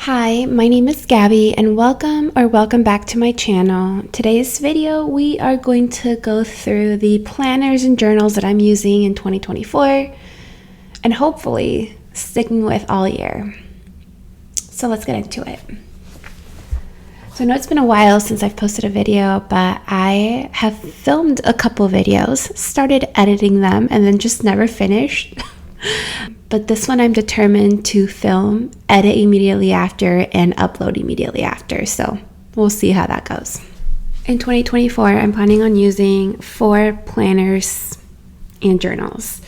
Hi, my name is Gabby and welcome back to my channel. Today's video we are going to go through the planners and journals that I'm using in 2024 and hopefully sticking with all year. So let's get into it. So I know it's been a while since I've posted a video, but I have filmed a couple videos, started editing them, and then just never finished. But this one I'm determined to film, edit immediately after, and upload immediately after. So we'll see how that goes. In 2024, I'm planning on using 4 planners and journals.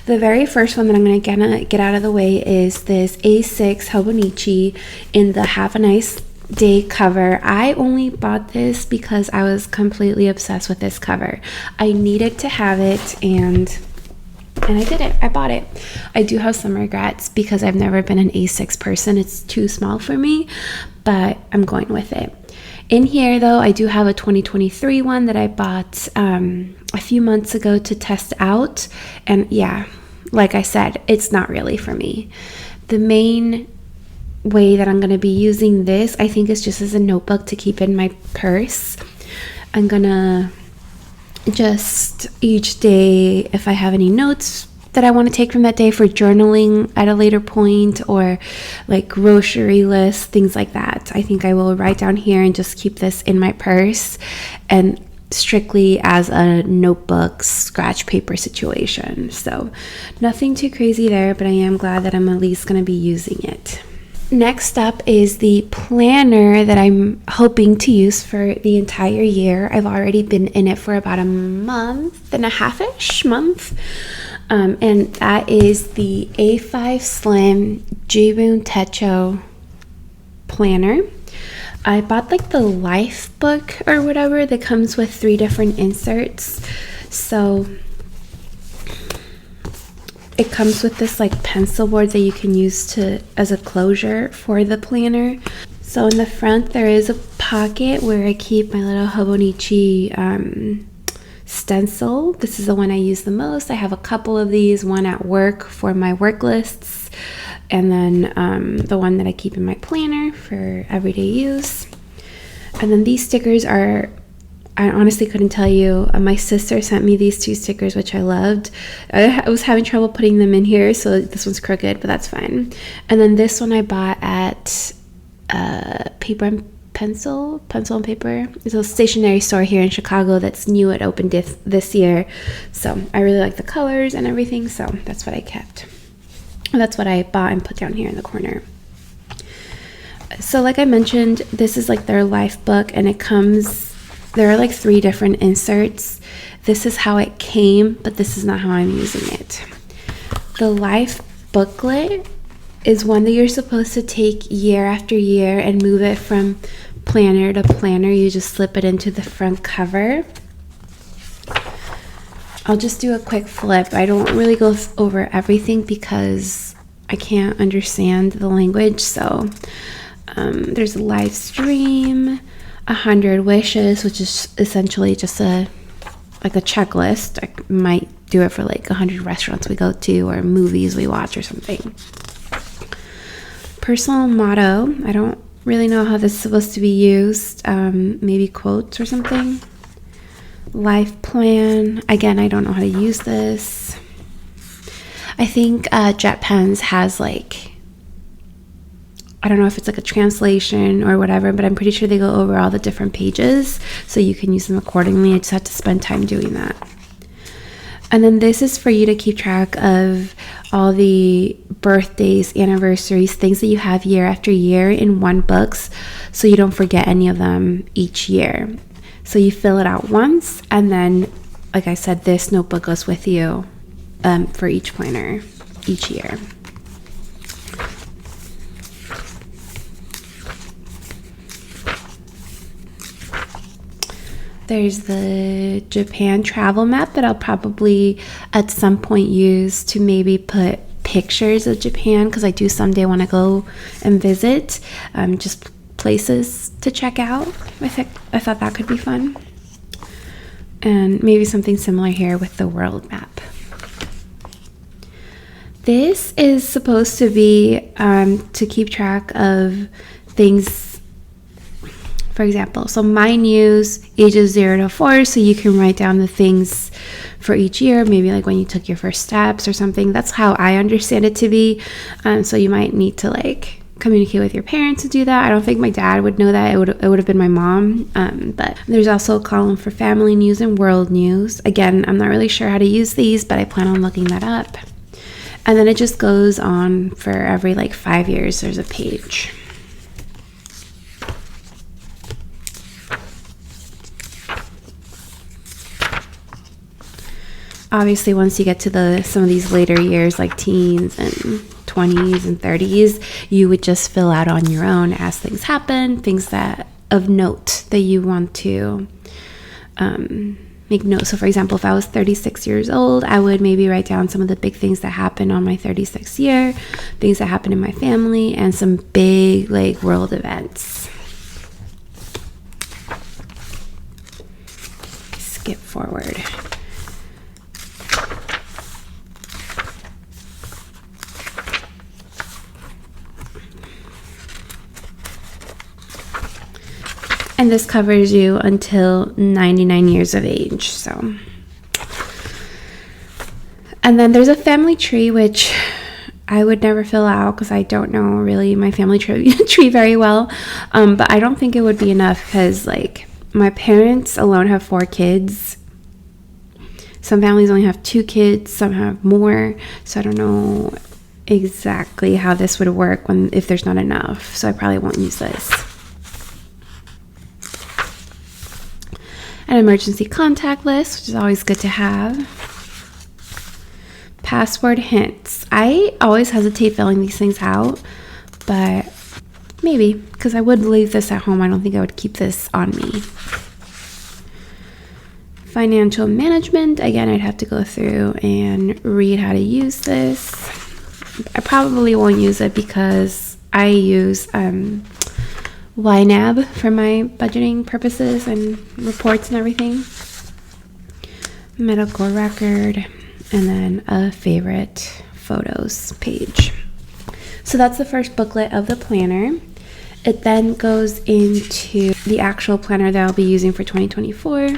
The very first one that I'm going to get out of the way is this A6 Hobonichi in the Have a Nice Day cover. I only bought this because I was completely obsessed with this cover. I needed to have it and I did it. I bought it. I do have some regrets because I've never been an A6 person. It's too small for me, but I'm going with it. In here though, I do have a 2023 one that I bought a few months ago to test out, and yeah, like I said, it's not really for me. The main way that I'm going to be using this, I think, is just as a notebook to keep in my purse. I'm gonna just each day, if I have any notes that I want to take from that day for journaling at a later point, or like grocery lists, things like that, I think I will write down here and just keep this in my purse and strictly as a notebook scratch paper situation. So nothing too crazy there, but I am glad that I'm at least going to be using it. Next up is the planner that I'm hoping to use for the entire year. I've already been in it for about a month and a half-ish month. And that is the A5 Slim Jibun Techo planner. I bought like the life book or whatever that comes with 3 different inserts. So it comes with this like pencil board that you can use as a closure for the planner. So in the front there is a pocket where I keep my little Hobonichi stencil. This is the one I use the most. I have a couple of these, one at work for my work lists, and then the one that I keep in my planner for everyday use. And then these stickers are, I honestly couldn't tell you. My sister sent me these 2 stickers, which I loved. I was having trouble putting them in here, so this one's crooked, but that's fine. And then this one I bought at Paper and Pencil and Paper. It's a stationery store here in Chicago that's new. It opened this year. So I really like the colors and everything, so that's what I kept. That's what I bought and put down here in the corner. So like I mentioned, this is like their life book, and it comes, there are like 3 different inserts. This is how it came, but this is not how I'm using it. The life booklet is one that you're supposed to take year after year and move it from planner to planner. You just slip it into the front cover. I'll just do a quick flip. I don't really go over everything because I can't understand the language. So there's a live stream, 100 wishes, which is essentially just a checklist. I might do it for like 100 restaurants we go to or movies we watch or something. Personal motto, I don't really know how this is supposed to be used. Maybe quotes or something. Life plan, again, I don't know how to use this. I think JetPens has like, I don't know if it's like a translation or whatever, but I'm pretty sure they go over all the different pages so you can use them accordingly. I just have to spend time doing that. And then this is for you to keep track of all the birthdays, anniversaries, things that you have year after year in one book, so you don't forget any of them each year. So you fill it out once, and then, like I said, this notebook goes with you for each planner each year. There's the Japan travel map that I'll probably at some point use to maybe put pictures of Japan, because I do someday want to go and visit, just places to check out. I thought that could be fun. And maybe something similar here with the world map. This is supposed to be to keep track of things. For example, so mine use ages 0 to 4, so you can write down the things for each year, maybe like when you took your first steps or something. That's how I understand it to be. So you might need to like communicate with your parents to do that. I don't think my dad would know that. It would have been my mom. But there's also a column for family news and world news. Again, I'm not really sure how to use these, but I plan on looking that up. And then it just goes on for every like 5 years. There's a page. Obviously, once you get to some of these later years, like teens and 20s and 30s, you would just fill out on your own as things happen, things that of note that you want to make note. So for example, if I was 36 years old, I would maybe write down some of the big things that happened on my 36th year, things that happened in my family, and some big like world events. Skip forward. And this covers you until 99 years of age. So, and then there's a family tree, which I would never fill out because I don't know really my family tree very well. But I don't think it would be enough because like my parents alone have 4 kids. Some families only have 2 kids, some have more. So I don't know exactly how this would work if there's not enough. So I probably won't use this. An emergency contact list, which is always good to have. Password hints. I always hesitate filling these things out, but maybe, because I would leave this at home. I don't think I would keep this on me. Financial management. Again, I'd have to go through and read how to use this. I probably won't use it because I use YNAB for my budgeting purposes and reports and everything. Medical record, and then a favorite photos page. So that's the first booklet of the planner. It then goes into the actual planner that I'll be using for 2024.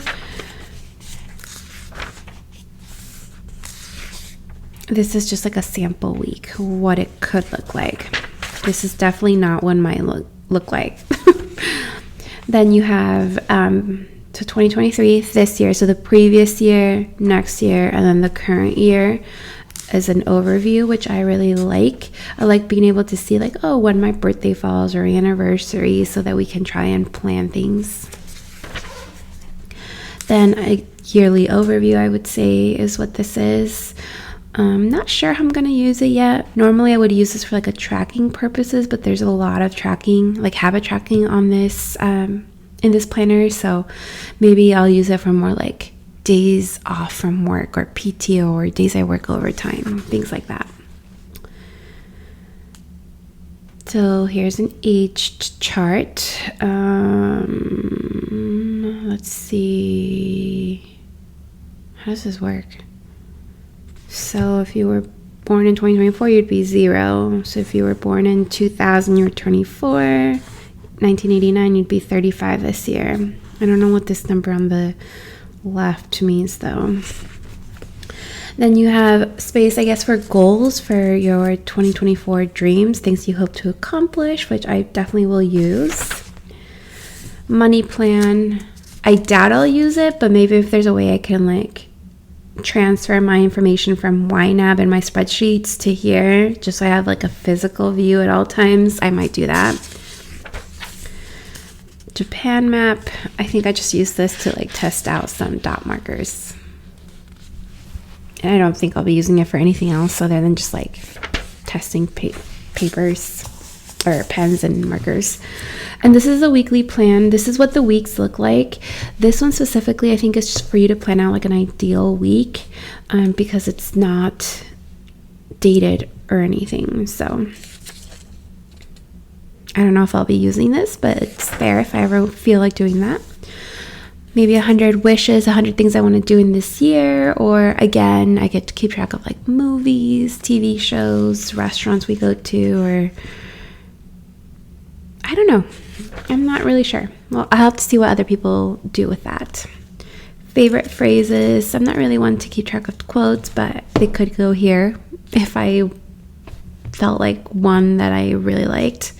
This is just like a sample week, what it could look like. This is definitely not what mine look like. Then you have so 2023, this year, so the previous year, next year, and then the current year as an overview, which I really like. I like being able to see like, oh, when my birthday falls or anniversary, so that we can try and plan things. Then a yearly overview, I would say, is what this is. I'm not sure how I'm going to use it yet. Normally I would use this for like a tracking purposes, but there's a lot of tracking, like habit tracking on this in this planner. So maybe I'll use it for more like days off from work or PTO or days I work overtime, things like that. So here's an age chart. Let's see. How does this work? So if you were born in 2024, you'd be 0. So if you were born in 2000, you were 24. 1989, you'd be 35 this year. I don't know what this number on the left means though. Then you have space, I guess, for goals for your 2024 dreams, things you hope to accomplish, which I definitely will use. Money plan. I doubt I'll use it, but maybe if there's a way I can like transfer my information from YNAB and my spreadsheets to here, just so I have like a physical view at all times, I might do that. Japan map. I think I just use this to like test out some dot markers. And I don't think I'll be using it for anything else other than just like testing papers or pens and markers. And this is a weekly plan. This is what the weeks look like. This one specifically, I think, is just for you to plan out like an ideal week because it's not dated or anything. So I don't know if I'll be using this, but it's there if I ever feel like doing that. maybe 100 wishes, 100 things I want to do in this year. Or again, I get to keep track of like movies, TV shows, restaurants we go to, or I don't know. I'm not really sure. Well, I'll have to see what other people do with that. Favorite phrases. I'm not really one to keep track of quotes, but they could go here if I felt like one that I really liked.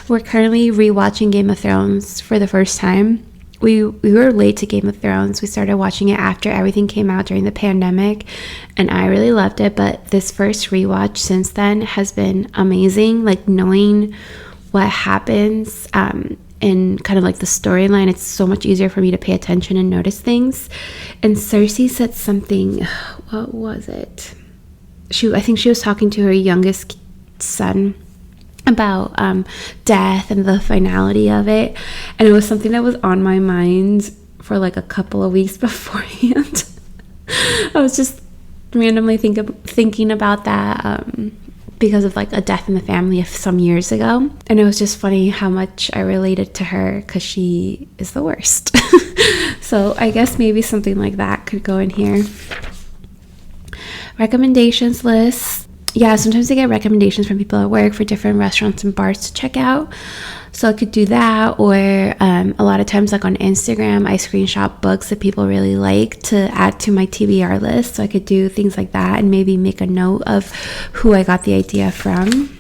We're currently rewatching Game of Thrones for the first time. We were late to Game of Thrones. We started watching it after everything came out during the pandemic, and I really loved it. But this first rewatch since then has been amazing. Like knowing what happens and kind of like the storyline, it's so much easier for me to pay attention and notice things. And Cersei said something, what was it? I think she was talking to her youngest son about death and the finality of it, and it was something that was on my mind for like a couple of weeks beforehand. I was just randomly thinking about that because of like a death in the family of some years ago, and it was just funny how much I related to her because she is the worst. So I guess maybe something like that could go in here. Recommendations list. Yeah, sometimes I get recommendations from people at work for different restaurants and bars to check out. So I could do that, or a lot of times like on Instagram, I screenshot books that people really like to add to my TBR list. So I could do things like that and maybe make a note of who I got the idea from.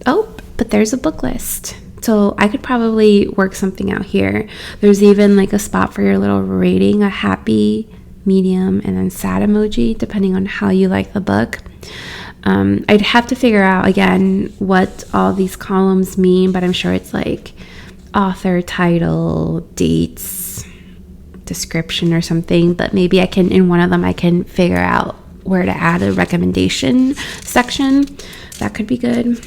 Oh, but there's a book list. So I could probably work something out here. There's even like a spot for your little rating, a happy, medium, and then sad emoji, depending on how you like the book. I'd have to figure out again what all these columns mean, but I'm sure it's like author, title, dates, description or something. But maybe I can, in one of them, I can figure out where to add a recommendation section. That could be good.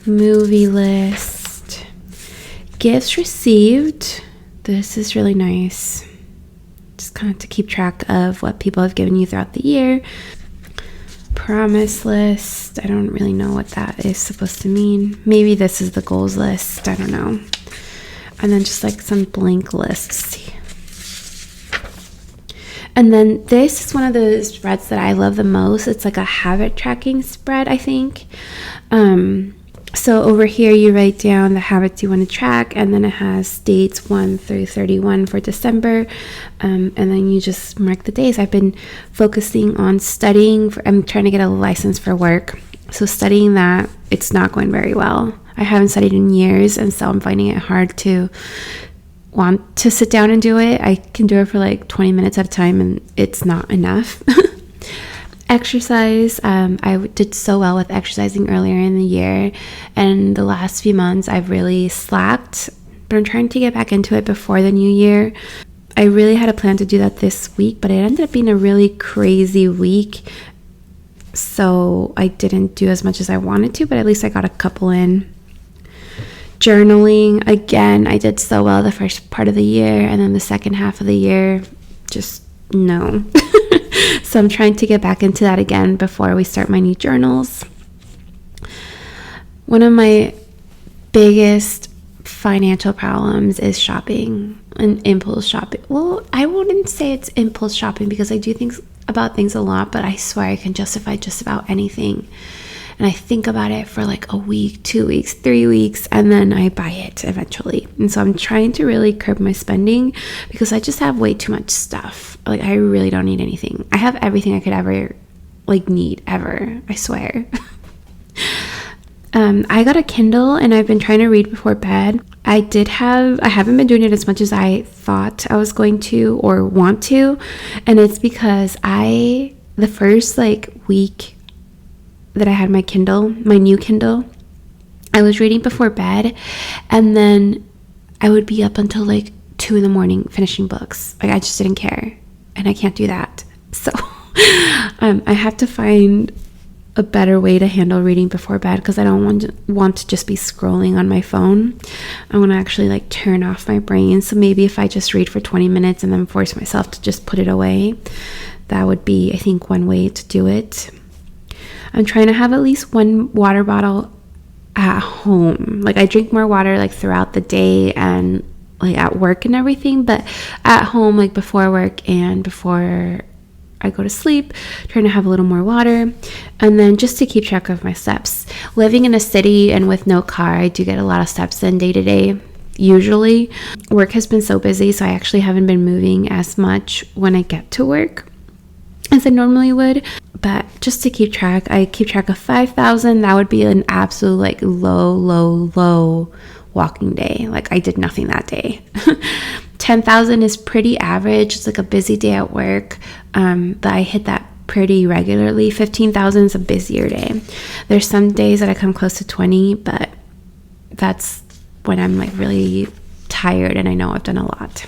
Movie list. Gifts received. This is really nice. Just kind of to keep track of what people have given you throughout the year. Promise list. I don't really know what that is supposed to mean. Maybe this is the goals list. I don't know. And then just like some blank lists. And then this is one of the spreads that I love the most. It's like a habit tracking spread, I think. So over here you write down the habits you want to track, and then it has dates 1 through 31 for December, and then you just mark the days. I've been focusing on studying. I'm trying to get a license for work, so studying that, it's not going very well. I haven't studied in years, and so I'm finding it hard to want to sit down and do it. I can do it for like 20 minutes at a time, and it's not enough. Exercise. I did so well with exercising earlier in the year, and the last few months I've really slacked, but I'm trying to get back into it before the new year. I really had a plan to do that this week, but it ended up being a really crazy week, so I didn't do as much as I wanted to, but at least I got a couple in. Journaling. Again, I did so well the first part of the year, and then the second half of the year, just no. So I'm trying to get back into that again before we start my new journals. One of my biggest financial problems is shopping and impulse shopping. Well, I wouldn't say it's impulse shopping because I do think about things a lot, but I swear I can justify just about anything. And I think about it for like a week, 2 weeks, 3 weeks, and then I buy it eventually. And so I'm trying to really curb my spending because I just have way too much stuff. Like, I really don't need anything. I have everything I could ever like need ever, I swear. I got a Kindle and I've been trying to read before bed. I haven't been doing it as much as I thought I was going to or want to. And it's because the first like week that I had my Kindle, my new Kindle, I was reading before bed, and then I would be up until like 2 a.m. finishing books. Like, I just didn't care, and I can't do that. So I have to find a better way to handle reading before bed because I don't want to just be scrolling on my phone. I want to actually like turn off my brain. So maybe if I just read for 20 minutes and then force myself to just put it away, that would be, I think, one way to do it. I'm trying to have at least one water bottle at home. Like I drink more water like throughout the day and like at work and everything, but at home, like before work and before I go to sleep, trying to have a little more water. And then just to keep track of my steps. Living in a city and with no car, I do get a lot of steps in day to day. Usually work has been so busy, so I actually haven't been moving as much when I get to work as I normally would. But just to keep track, I keep track of 5,000. That would be an absolute like low walking day. Like I did nothing that day. 10,000 is pretty average. It's like a busy day at work, but I hit that pretty regularly. 15,000 is a busier day. There's some days that I come close to 20, but that's when I'm like really tired and I know I've done a lot.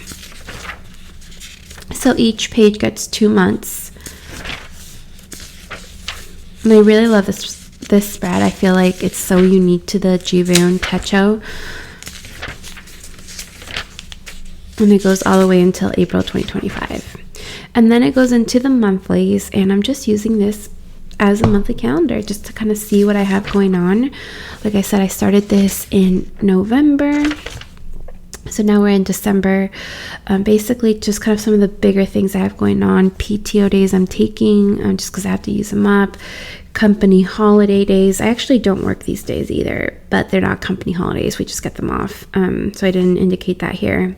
So each page gets 2 months. And I really love this spread. I feel like it's so unique to the Jibun Techo. And it goes all the way until April 2025. And then it goes into the monthlies, and I'm just using this as a monthly calendar just to kind of see what I have going on. Like I said, I started this in November. So now we're in December. Basically just kind of some of the bigger things I have going on. PTO days I'm taking just because I have to use them up. Company holiday days. I actually don't work these days either, but they're not company holidays. We just get them off. So I didn't indicate that here.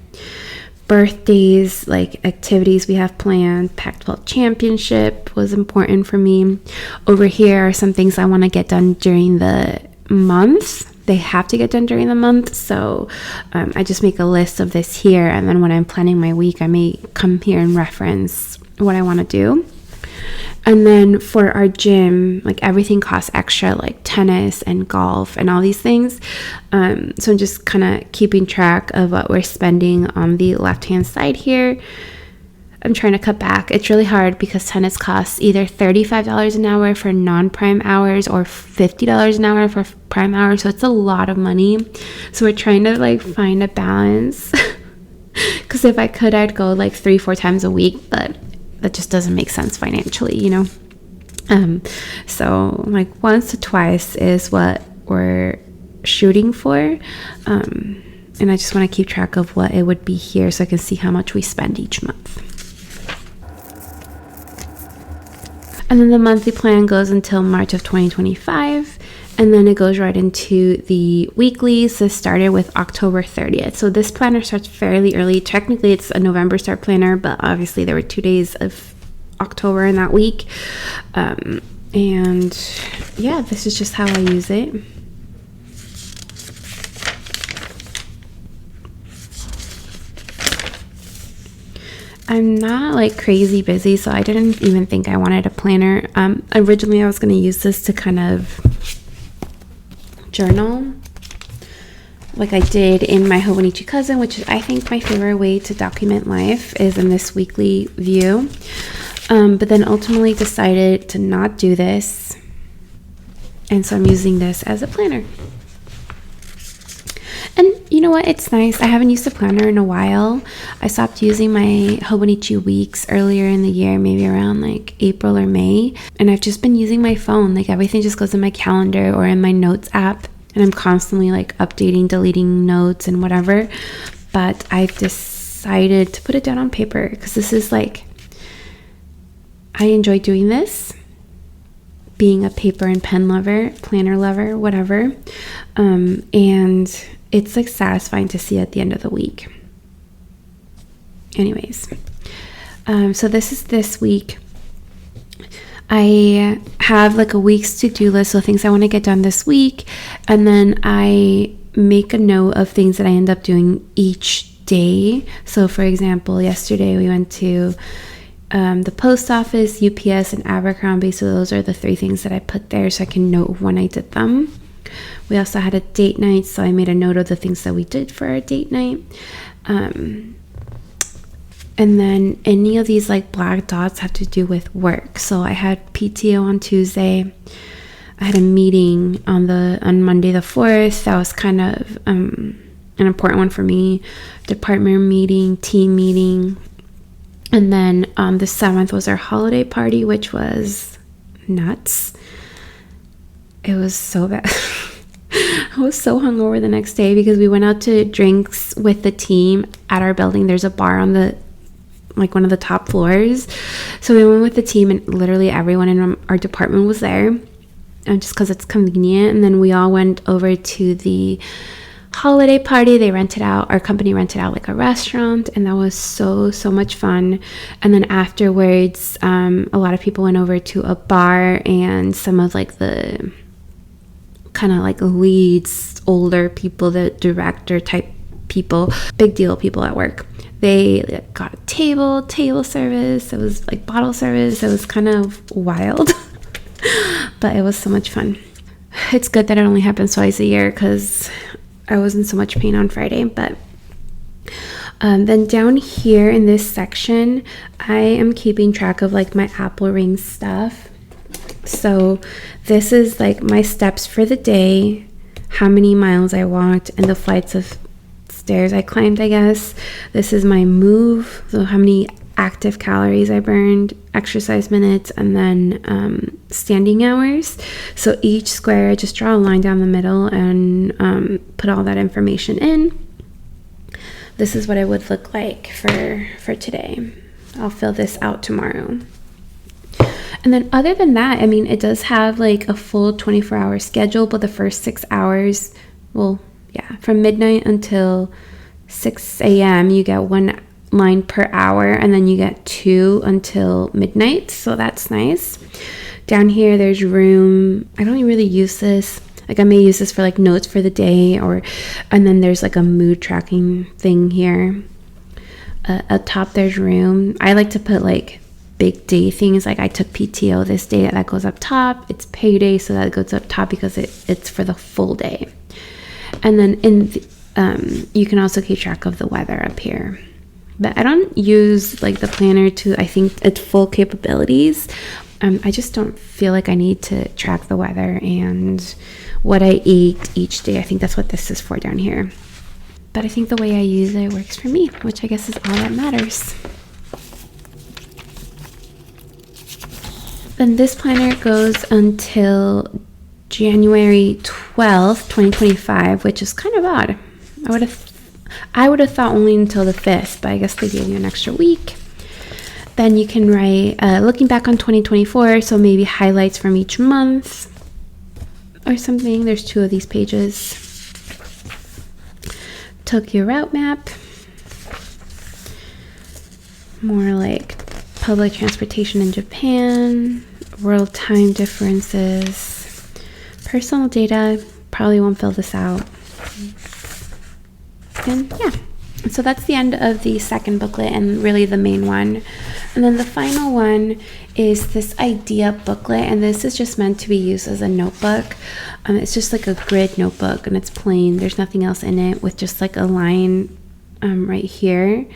Birthdays, like activities we have planned. Pac-12 championship was important for me. Over here are some things I want to get done during the month. They have to get done during the month, so I just make a list of this here, and then when I'm planning my week, I may come here and reference what I want to do. And then for our gym, like everything costs extra, like tennis and golf and all these things. So I'm just kind of keeping track of what we're spending on the left-hand side here. I'm trying to cut back. It's really hard because tennis costs either $35 an hour for non-prime hours or $50 an hour for prime hours. So it's a lot of money. So we're trying to like find a balance. Because if I could, I'd go like 3-4 times a week, but that just doesn't make sense financially, you know? So like once to twice is what we're shooting for. And I just want to keep track of what it would be here so I can see how much we spend each month. And then the monthly plan goes until March of 2025. And then it goes right into the weeklies. This started with October 30th. So this planner starts fairly early. Technically, it's a November start planner, but obviously there were 2 days of October in that week. And yeah, this is just how I use it. I'm not like crazy busy, so I didn't even think I wanted a planner. Originally, I was going to use this to kind of journal like I did in my Hobonichi cousin, which is I think my favorite way to document life is in this weekly view. But then ultimately decided to not do this, and so I'm using this as a planner. And you know what? It's nice. I haven't used a planner in a while. I stopped using my Hobonichi weeks earlier in the year, maybe around like April or May. And I've just been using my phone. Like everything just goes in my calendar or in my notes app. And I'm constantly like updating, deleting notes and whatever. But I've decided to put it down on paper because this is like, I enjoy doing this. Being a paper and pen lover, planner lover, whatever. And it's like satisfying to see at the end of the week. Anyways, so this is this week. I have like a week's to-do list, so things I want to get done this week, and then I make a note of things that I end up doing each day. So for example, yesterday we went to the post office, UPS, and Abercrombie. So those are the 3 things that I put there so I can note when I did them. We also had a date night, so I made a note of the things that we did for our date night. And then any of these like black dots have to do with work. So I had PTO on Tuesday. I had a meeting on Monday the 4th. That was kind of an important one for me. Department meeting, team meeting. And then the 7th was our holiday party, which was nuts. It was so bad. I was so hungover the next day because we went out to drinks with the team at our building. There's a bar on the like one of the top floors. So we went with the team and literally everyone in our department was there, and just because it's convenient. And then we all went over to the holiday party. Our company rented out like a restaurant, and that was so much fun. And then afterwards, a lot of people went over to a bar, and some of like the kind of like leads, older people, the director type people, big deal people at work, they got a table service. It was like bottle service. It was kind of wild but it was so much fun. It's good that it only happens twice a year because I was in so much pain on Friday. But then down here in this section, I am keeping track of like my Apple Ring stuff. So this is like my steps for the day, how many miles I walked, and the flights of stairs I climbed, I guess. This is my move, so how many active calories I burned, exercise minutes, and then standing hours. So each square, I just draw a line down the middle and put all that information in. This is what it would look like for today. I'll fill this out tomorrow. And then other than that, I mean, it does have like a full 24-hour schedule, but the first 6 hours, well, yeah, from midnight until 6 a.m., you get 1 line per hour, and then you get 2 until midnight. So that's nice. Down here, there's room. I don't really use this. Like I may use this for like notes for the day, and then there's like a mood tracking thing here. Up top, there's room. I like to put like big day things, like I took PTO this day, that goes up top. It's payday, so that goes up top because it's for the full day. And then you can also keep track of the weather up here. But I don't use like the planner to, I think, its full capabilities. I just don't feel like I need to track the weather and what I eat each day. I think that's what this is for down here. But I think the way I use it works for me, which I guess is all that matters. Then this planner goes until January 12th, 2025, which is kind of odd. I would have thought only until the 5th, but I guess they gave you an extra week. Then you can write, looking back on 2024, so maybe highlights from each month or something. There's 2 of these pages. Tokyo route map. More like public transportation in Japan, world time differences, personal data. Probably won't fill this out. And yeah, so that's the end of the second booklet and really the main one. And then the final one is this idea booklet, and this is just meant to be used as a notebook. It's just like a grid notebook, and it's plain. There's nothing else in it, with just like a line right here.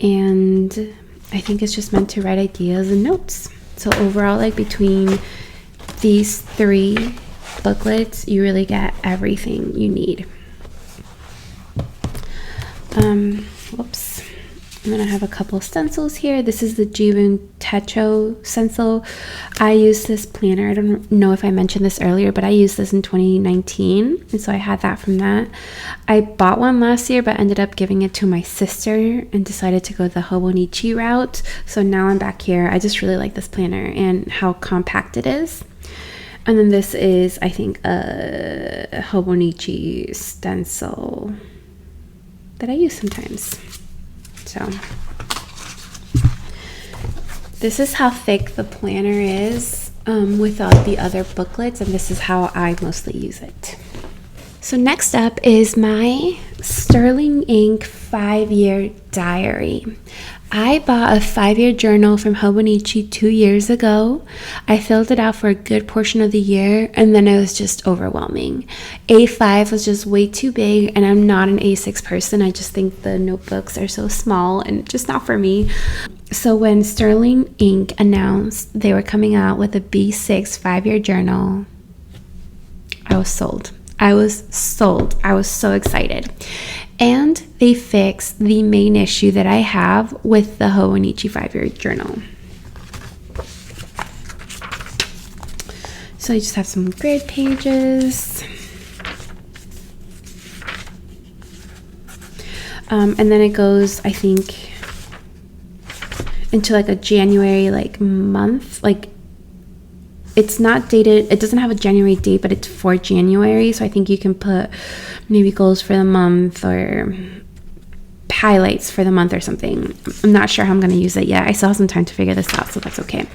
And I think it's just meant to write ideas and notes. So overall, like between these 3 booklets, you really get everything you need. Whoops. And then I have a couple stencils here. This is the Jibun Techo stencil. I use this planner. I don't know if I mentioned this earlier, but I used this in 2019. And so I had that from that. I bought one last year, but ended up giving it to my sister and decided to go the Hobonichi route. So now I'm back here. I just really like this planner and how compact it is. And then this is, I think, a Hobonichi stencil that I use sometimes. So this is how thick the planner is without the other booklets, and this is how I mostly use it. So next up is my Sterling Ink 5-year diary. I bought a 5-year journal from Hobonichi 2 years ago. I filled it out for a good portion of the year, and then it was just overwhelming. A5 was just way too big, and I'm not an A6 person. I just think the notebooks are so small and just not for me. So when Sterling Ink announced they were coming out with a B6 5-year journal, I was sold. I was so excited. And they fixed the main issue that I have with the Hobonichi 5-year journal. So I just have some grid pages. And then it goes, I think, into like a January like month. Like, it's not dated, it doesn't have a January date, but it's for January. So I think you can put maybe goals for the month or highlights for the month or something. I'm not sure how I'm going to use it yet. I still have some time to figure this out, so that's okay.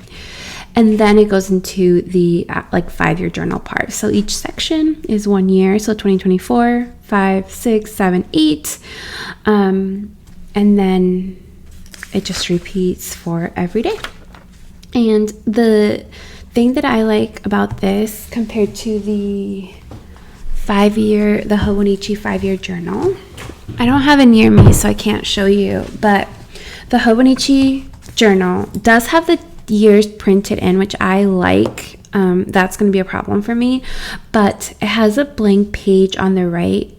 And then it goes into the like 5-year journal part. So each section is 1 year. So 2024, 5, 6, 7, 8. And then it just repeats for every day. And the thing that I like about this compared to the Hobonichi 5-year journal, I don't have it near me, so I can't show you, but the Hobonichi journal does have the years printed in, which I like. That's going to be a problem for me, but it has a blank page on the right,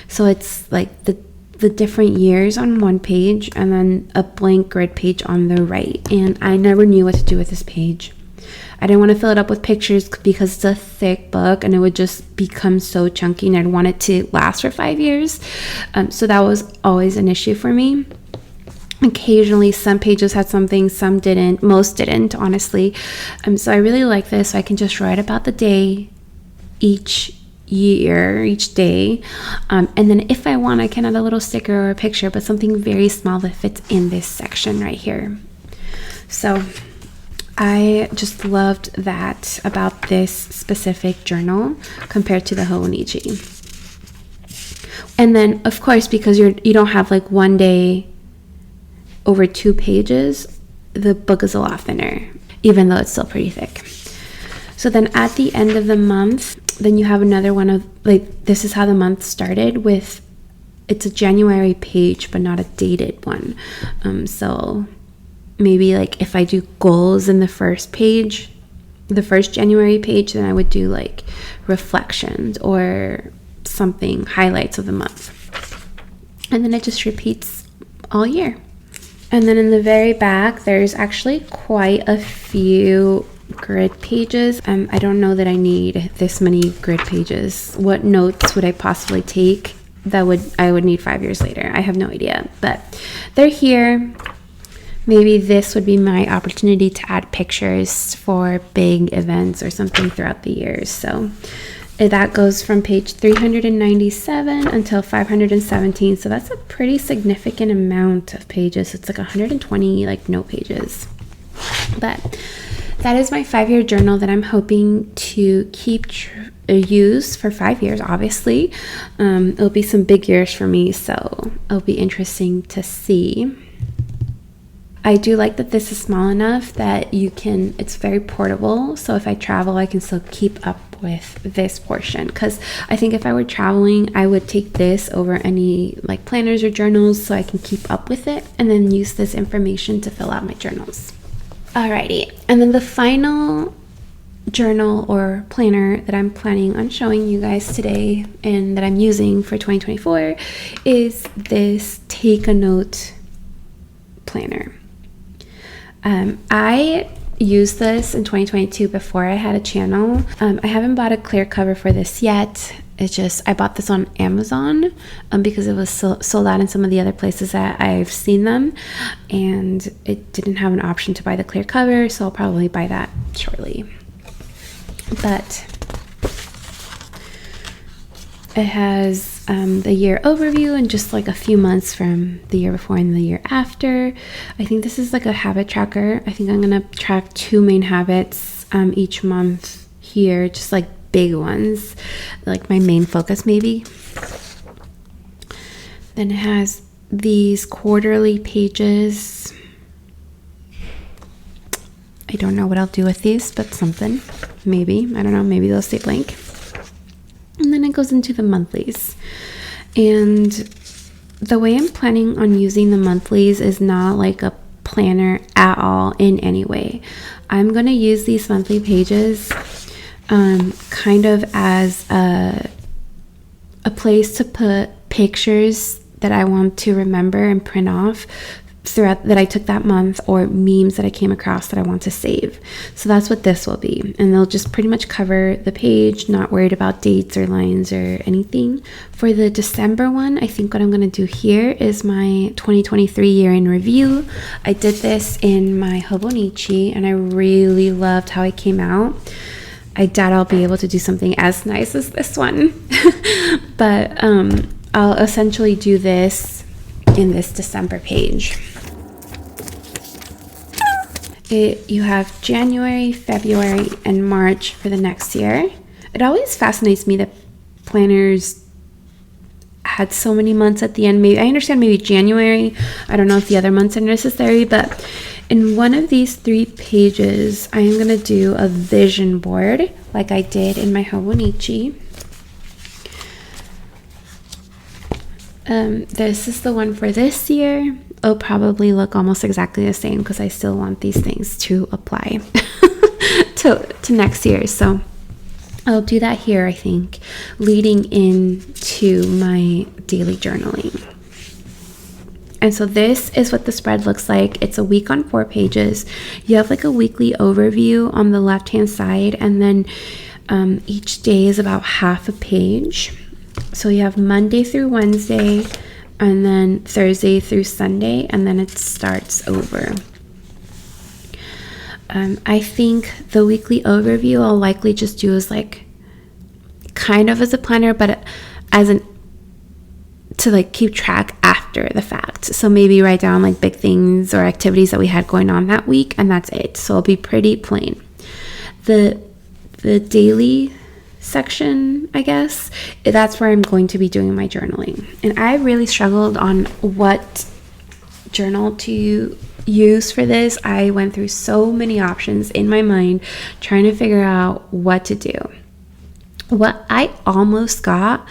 so it's like the different years on one page and then a blank grid page on the right. And I never knew what to do with this page. I didn't want to fill it up with pictures because it's a thick book and it would just become so chunky, and I'd want it to last for 5 years. So that was always an issue for me. Occasionally some pages had something, some didn't, most didn't, honestly. So I really like this, so I can just write about the day each year, each day. And then if I want, I can add a little sticker or a picture, but something very small that fits in this section right here. So I just loved that about this specific journal compared to the Hobonichi. And then, of course, because you don't have like one day over 2 pages, the book is a lot thinner, even though it's still pretty thick. So then at the end of the month, then you have another one of like, this is how the month started with, it's a January page, but not a dated one. So maybe like if I do goals in the first page, the first January page, then I would do like reflections or something, highlights of the month. And then it just repeats all year. And then in the very back, there's actually quite a few grid pages. I don't know that I need this many grid pages. What notes would I possibly take that I would need 5 years later? I have no idea, but they're here. Maybe this would be my opportunity to add pictures for big events or something throughout the years. So that goes from page 397 until 517. So that's a pretty significant amount of pages. It's like 120 like note pages. But that is my 5-year journal that I'm hoping to keep use for 5 years, obviously. It'll be some big years for me, so it'll be interesting to see. I do like that this is small enough that it's very portable. So if I travel, I can still keep up with this portion, because I think if I were traveling, I would take this over any like planners or journals so I can keep up with it and then use this information to fill out my journals. Alrighty, and then the final journal or planner that I'm planning on showing you guys today and that I'm using for 2024 is this Take a Note planner. I used this in 2022 before I had a channel. I haven't bought a clear cover for this yet. It's just, I bought this on Amazon because it was sold out in some of the other places that I've seen them, and it didn't have an option to buy the clear cover, so I'll probably buy that shortly. But it has the year overview and just like a few months from the year before and the year after. I think this is like a habit tracker. I think I'm gonna track 2 main habits each month here, just like big ones, like my main focus maybe. Then it has these quarterly pages. I don't know what I'll do with these, but something, maybe, I don't know, maybe they'll stay blank. And then it goes into the monthlies. And the way I'm planning on using the monthlies is not like a planner at all in any way. I'm going to use these monthly pages kind of as a place to put pictures that I want to remember and print off throughout that I took that month, or memes that I came across that I want to save. So that's what this will be, and they'll just pretty much cover the page, not worried about dates or lines or anything. For the December one, I think what I'm going to do here is my 2023 year in review. I did this in my Hobonichi and I really loved how it came out. I doubt I'll be able to do something as nice as this one, but I'll essentially do this in this December page. You have January, February, and March for the next year. It always fascinates me that planners had so many months at the end. Maybe I understand maybe January. I don't know if the other months are necessary, but in one of these 3 pages, I am going to do a vision board like I did in my Hobonichi. This is the one for this year. It'll probably look almost exactly the same because I still want these things to apply to next year. So I'll do that here, I think, leading into my daily journaling. And so this is what the spread looks like. It's a week on 4 pages. You have like a weekly overview on the left-hand side, and then each day is about half a page. So you have Monday through Wednesday, and then Thursday through Sunday, and then it starts over. I think the weekly overview I'll likely just do as like kind of as a planner, but as an to like keep track after the fact. So maybe write down like big things or activities that we had going on that week, and that's it. So it'll be pretty plain. The daily section, I guess, that's where I'm going to be doing my journaling. And I really struggled on what journal to use for this. I went through so many options in my mind trying to figure out what to do. What I almost got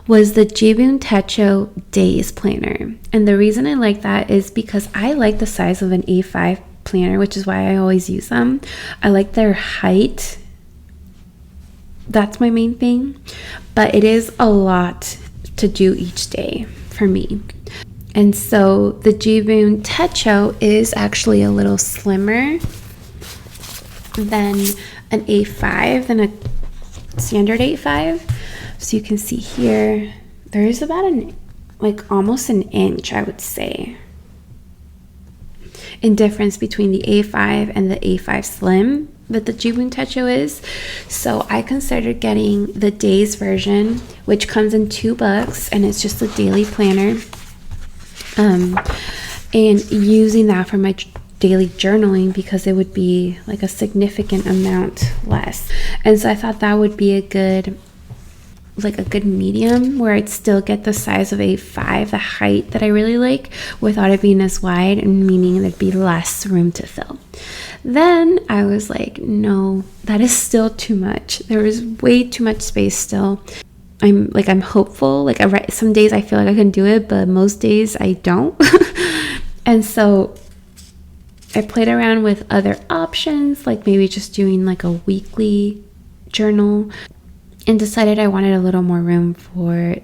was the Jibun Techo Days Planner. And the reason I like that is because I like the size of an A5 planner, which is why I always use them. I like their height. That's my main thing. But it is a lot to do each day for me. And so the Jibun Techo is actually a little slimmer than an A5, than a standard A5. So you can see here, there is about almost an inch, I would say, in difference between the A5 and the A5 Slim that the Jibun Techo is. So I considered getting the days version, which comes in 2 books, and it's just a daily planner, and using that for my daily journaling because it would be like a significant amount less. And so I thought that would be a good medium where I'd still get the size of A5, the height that I really like, without it being as wide, and meaning there'd be less room to fill. Then I was like, no, that is still too much. There is way too much space still. I'm hopeful. Like some days I feel like I can do it, but most days I don't. And so I played around with other options, like maybe just doing like a weekly journal, and decided I wanted a little more room for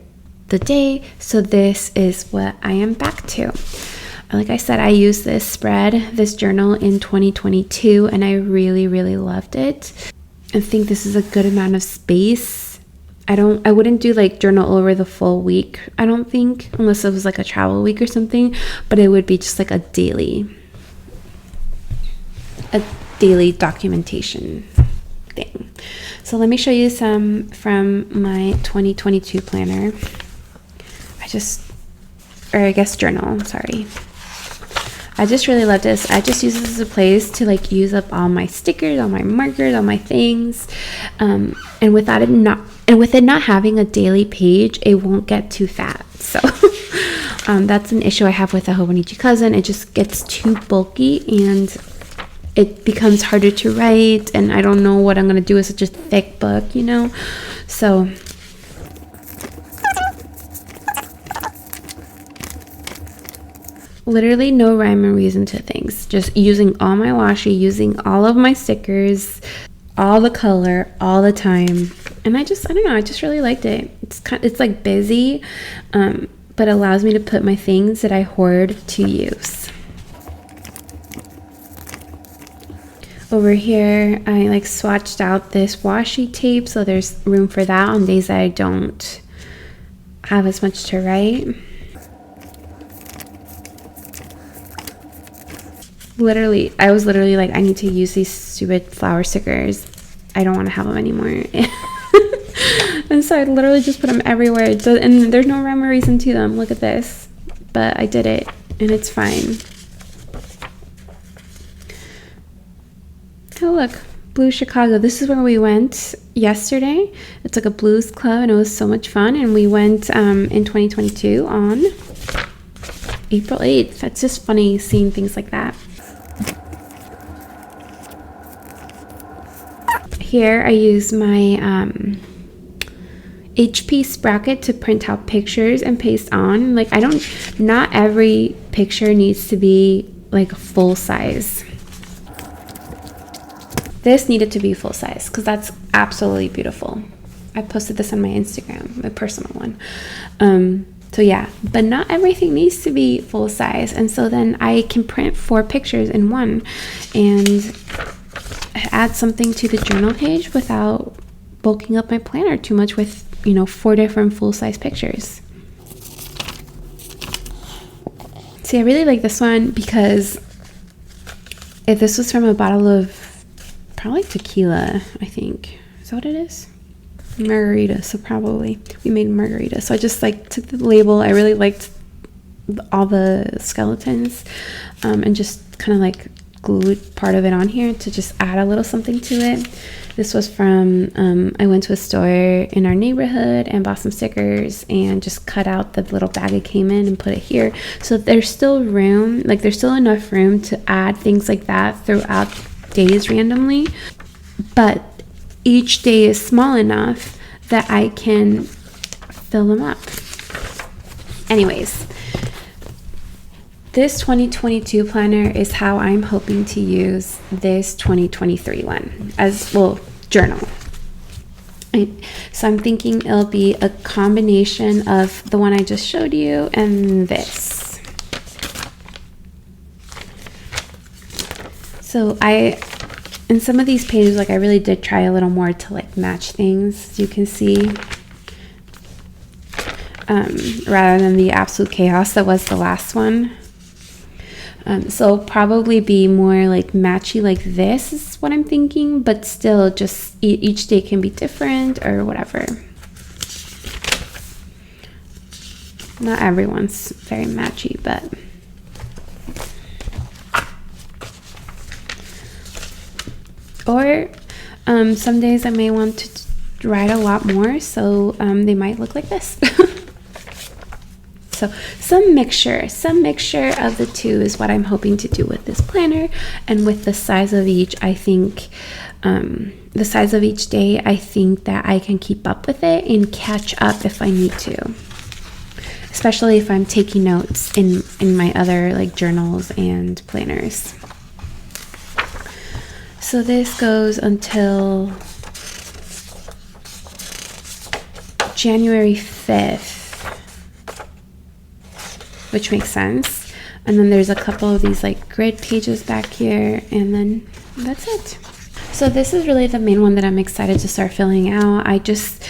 the day. So this is what I am back to. Like I said, I used this journal in 2022, and I really, really loved it. I think this is a good amount of space. I wouldn't do like journal over the full week, I don't think, unless it was like a travel week or something, but it would be just like a daily documentation thing. So let me show you some from my 2022 planner. Journal, sorry. I just really love this. I just use this as a place to like use up all my stickers, all my markers, all my things, and with it not having a daily page, it won't get too fat. So that's an issue I have with the Hobonichi Cousin. It just gets too bulky and it becomes harder to write, and I don't know what I'm gonna do with such a thick book, so literally no rhyme or reason to things, just using all my washi, using all of my stickers, all the color, all the time. And I don't know, I just really liked it. It's like busy, but allows me to put my things that I hoard to use. Over here, I like swatched out this washi tape, so there's room for that on days that I don't have as much to write. Literally, I was literally like, I need to use these stupid flower stickers. I don't want to have them anymore. And so I literally just put them everywhere. And there's no rhyme or reason to them. Look at this. But I did it, and it's fine. Oh, look. Blue Chicago. This is where we went yesterday. It's like a blues club, and it was so much fun. And we went in 2022 on April 8th. It's just funny seeing things like that. Here I use my HP sprocket to print out pictures and paste on. Like, not every picture needs to be like full size. This needed to be full size because that's absolutely beautiful. I posted this on my Instagram, my personal one. So yeah, but not everything needs to be full size. And so then I can print 4 pictures in one and add something to the journal page without bulking up my planner too much with, 4 different full-size pictures. See, I really like this one because if this was from a bottle of probably tequila, I think. Is that what it is? Margarita, so probably. We made margarita. So I just like took the label. I really liked all the skeletons and just kind of like glued part of it on here to just add a little something to it. This was from, I went to a store in our neighborhood and bought some stickers and just cut out the little bag it came in and put it here. So there's still room, like there's still enough room to add things like that throughout days randomly, but each day is small enough that I can fill them up. Anyways, this 2022 planner is how I'm hoping to use this 2023 one as well, journal. So I'm thinking it'll be a combination of the one I just showed you and this. So in some of these pages, like I really did try a little more to like match things, as you can see, rather than the absolute chaos that was the last one. So probably be more like matchy like this is what I'm thinking, but still just each day can be different or whatever. Not everyone's very matchy, but or some days I may want to write a lot more, so they might look like this. So some mixture of the two is what I'm hoping to do with this planner. And with the size of each, I think the size of each day, I think that I can keep up with it and catch up if I need to, especially if I'm taking notes in my other like journals and planners. So this goes until January 5th. Which makes sense. And then there's a couple of these like grid pages back here, and then that's it. So this is really the main one that I'm excited to start filling out. I just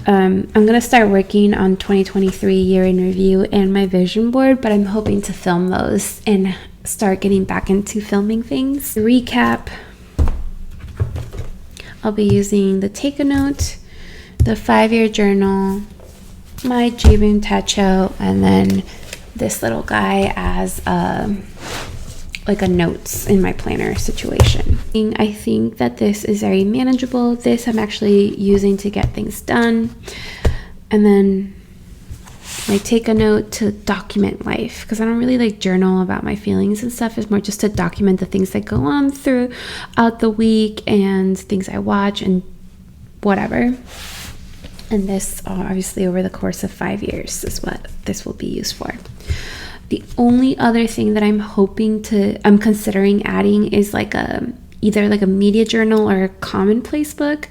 I'm gonna start working on 2023 year in review and my vision board, but I'm hoping to film those and start getting back into filming things. Recap, I'll be using the take a note, the 5-year journal, my Jibun Techo, and then this little guy as like a notes in my planner situation. I think that this is very manageable. This I'm actually using to get things done. And then I take a note to document life, because I don't really like journal about my feelings and stuff. It's more just to document the things that go on throughout the week and things I watch and whatever. And this obviously over the course of 5 years is what this will be used for. The only other thing that I'm considering adding is like either like a media journal or a commonplace book.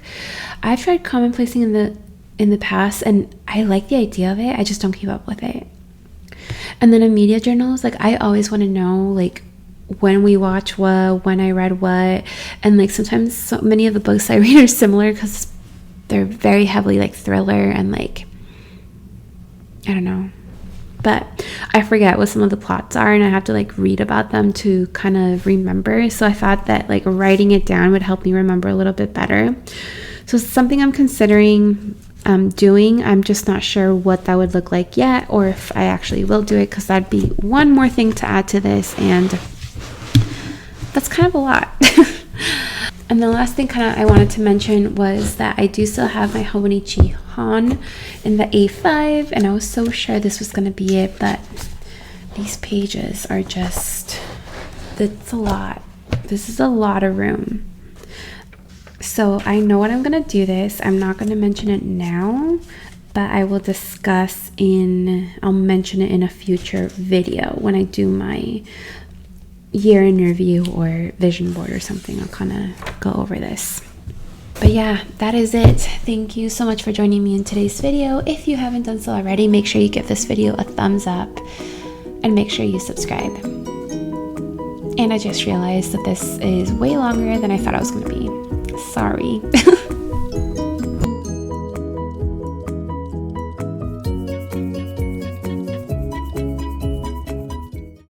I've tried commonplacing in the past, and I like the idea of it. I just don't keep up with it. And then a media journal is like, I always want to know like when we watch what, when I read what, and like sometimes so many of the books I read are similar because they're very heavily like thriller and like, I don't know, but I forget what some of the plots are and I have to like read about them to kind of remember. So I thought that like writing it down would help me remember a little bit better. So it's something I'm considering doing. I'm just not sure what that would look like yet, or if I actually will do it, because that'd be one more thing to add to this, and that's kind of a lot. And the last thing kind of I wanted to mention was that I do still have my Hobonichi Han in the A5, and I was so sure this was going to be it, but these pages are just, it's a lot. This is a lot of room. So I know what I'm going to do this. I'm not going to mention it now, but I will I'll mention it in a future video when I do my year in review or vision board or something. I'll kind of go over this. But yeah, that is it. Thank you so much for joining me in today's video. If you haven't done so already, make sure you give this video a thumbs up and make sure you subscribe. And I just realized that this is way longer than I thought it was going to be. Sorry.